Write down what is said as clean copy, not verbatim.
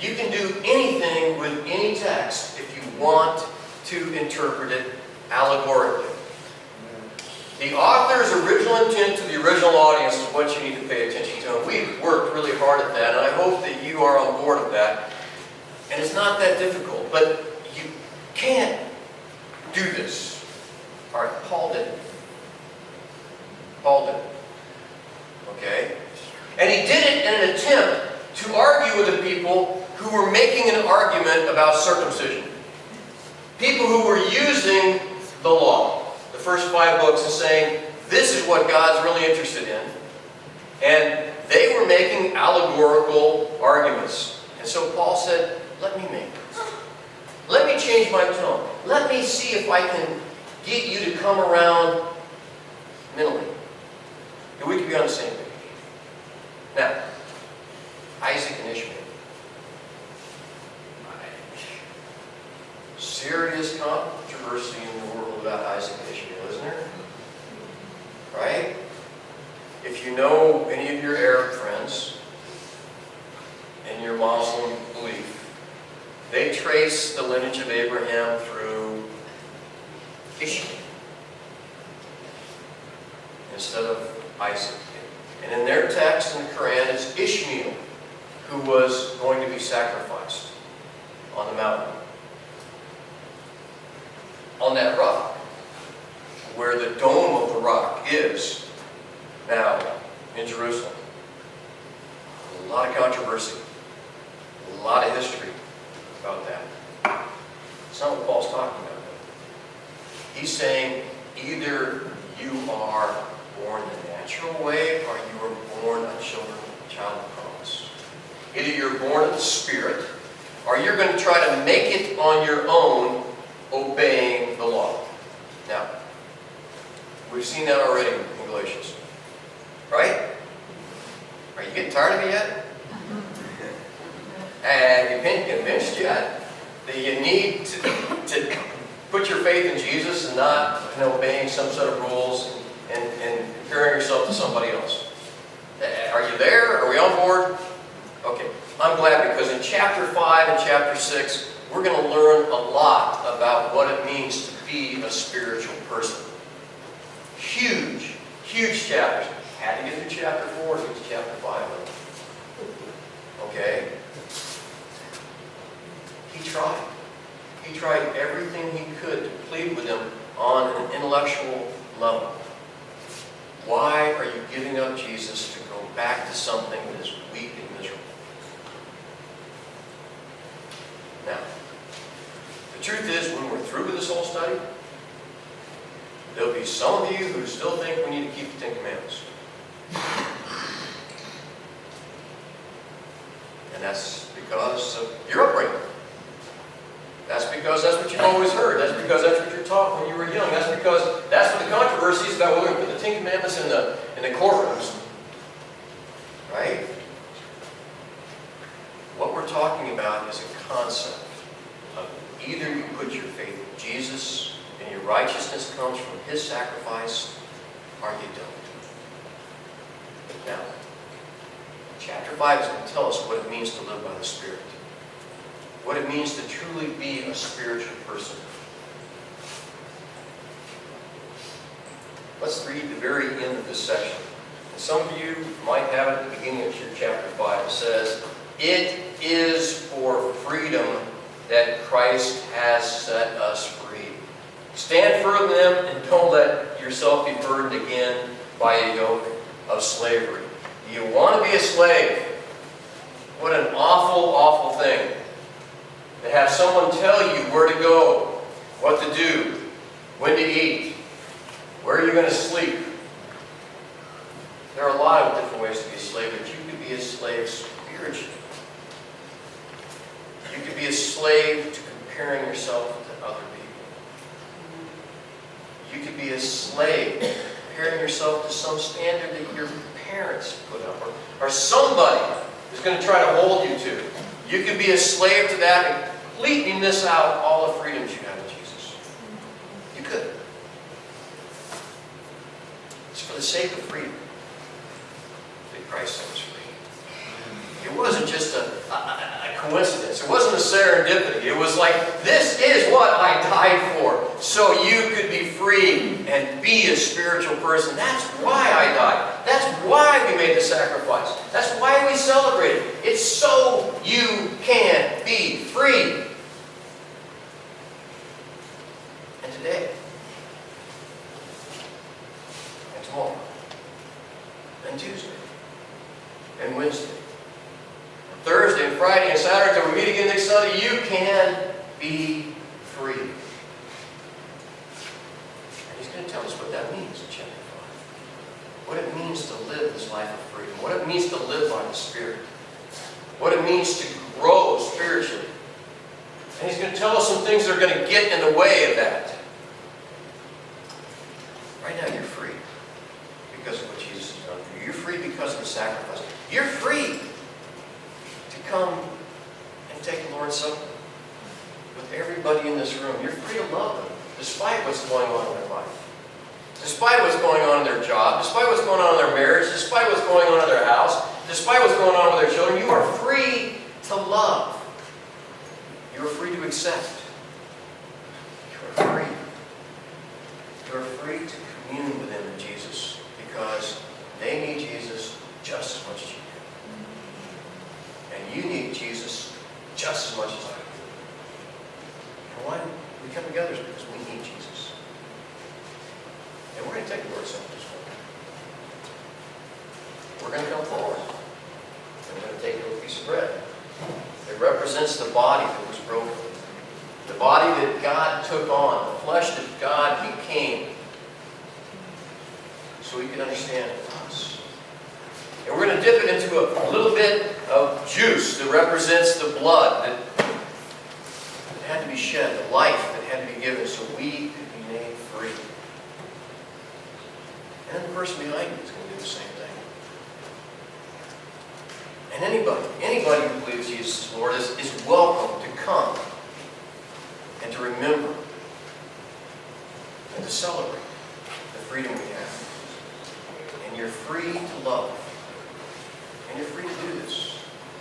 You can do anything with any text if you want to interpret it allegorically. The author's original intent to the original audience is what you need to pay attention to. And we've worked really hard at that, and I hope that you are on board with that. And it's not that difficult, but you can't do this. All right, Paul did it. Paul did it. Okay? And he did it in an attempt to argue with the people who were making an argument about circumcision. People who were using the law, the first 5 books, and saying, this is what God's really interested in. And they were making allegorical arguments. And so Paul said, let me make this. Let me change my tone. Let me see if I can get you to come around mentally. And we can be on the same page. Now, Isaac and Ishmael. Serious controversy in the world about Isaac and Ishmael, isn't there? Right? If you know any of your Arab friends and your Muslim belief, they trace the lineage of Abraham through Ishmael instead of Isaac. And in their text in the Quran, it's Ishmael who was going to be sacrificed on the mountain. On that rock, where the dome of the rock is now in Jerusalem. A lot of controversy, a lot of history about that. It's not what Paul's talking about. He's saying either you are born the natural way or you are born a child of promise. Either you're born of the Spirit or you're going to try to make it on your own obeying the law. Now, we've seen that already in Galatians. Right? Are you getting tired of it yet? Have you been convinced yet that you need to put your faith in Jesus and not in obeying some set of rules and comparing yourself to somebody else? Are you there? Are we on board? Okay. I'm glad, because in chapter 5 and chapter 6, we're going to learn a lot about what it means to be a spiritual person. Huge, huge chapters. Had to get through chapter 4 to get to chapter 5. Okay? He tried. He tried everything he could to plead with them on an intellectual level. Why are you giving up Jesus to go back to something that is weak and miserable? Now, the truth is, when we're through with this whole study, there'll be some of you who still think we need to keep the 10 Commandments. And that's because of your upbringing. That's because that's what you've always heard. That's because that's what you're taught when you were young. That's because that's what the controversy is about. We're going to put the 10 Commandments in the courtrooms. Right? What we're talking about is a concept of either you put your faith in Jesus and your righteousness comes from His sacrifice, or you don't. Now, chapter 5 is going to tell us what it means to live by the Spirit. What it means to truly be a spiritual person. Let's read the very end of this section. And some of you might have it at the beginning of your chapter 5. It says, "It is for freedom that Christ has set us free. Stand firm then, and don't let yourself be burdened again by a yoke of slavery." Do you want to be a slave? What an awful, awful thing. To have someone tell you where to go, what to do, when to eat, where you're going to sleep. There are a lot of different ways to be a slave, but you could be a slave spiritually. You could be a slave to comparing yourself to other people. You could be a slave comparing yourself to some standard that your parents put up, or somebody is going to try to hold you to. You could be a slave to that and completely miss out all the freedoms you have in Jesus. You could. It's for the sake of freedom that Christ set us free. It wasn't just a coincidence. It wasn't a serendipity. It was like, this is what I died for, so you could be free and be a spiritual person. That's why I died. That's why we made the sacrifice. That's why we celebrate it. It's so you can be free. And today, and tomorrow, and Tuesday, and Wednesday, and Thursday, and Friday, and Saturday, until we meet again next Sunday, you can be free. And he's going to tell us what that means in chapter 5. What it means to live this life of freedom. What it means to live by the Spirit. What it means to grow spiritually. And he's going to tell us some things that are going to get in the way of that. Right now you're free because of what Jesus has done for you. You're free because of the sacrifice. You're free to come and take the Lord's Supper with everybody in this room. You're free to love them despite what's going on in their life. Despite what's going on in their job, despite what's going on in their marriage, despite what's going on in their house, despite what's going on with their children, you are free to love. You are free to accept. You are free. You are free to commune with them in Jesus because they need Jesus just as much as you do. And you need Jesus just as much as I do. And why we come together is because we need Jesus. And we're going to take the Lord's Supper this morning. We're going to come forward. And we're going to take a little piece of bread. It represents the body that was broken. The body that God took on. The flesh that God became. So we can understand us. And we're going to dip it into a little bit of juice that represents the blood that had to be shed. The life that had to be given so we could be made free. And then the person behind you is going to do the same thing. And anybody who believes Jesus is Lord is welcome to come and to remember and to celebrate the freedom we have. And you're free to love. And you're free to do this.